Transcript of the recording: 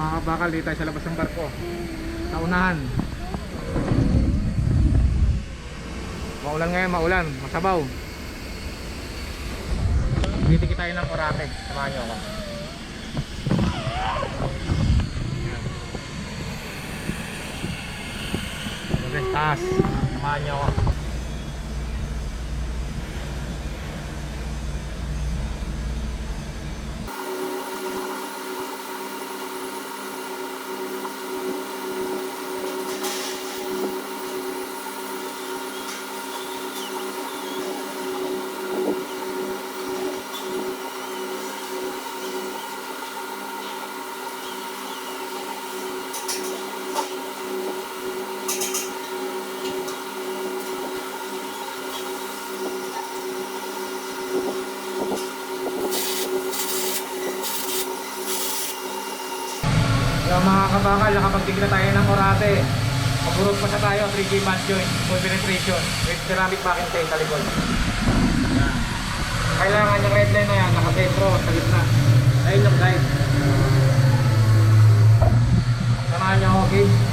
mga kabakal, dito tayo sa labas ng barko sa unahan. Maulan ngayon, maulan, masabaw. Titikit tayo ng Boracay, samahan nyo ako. Taas, samahan nyo ako. So mga kabakal, nakapagtigil na tayo ng Orate. Pagurot pa sa tayo, 3G band joint, full penetration with ceramic backing tape sa likod. Yan. Kailangan yung red line na yan, nakasentro sa gitna. Ayun yung guide. Samahan nyo ako, okay?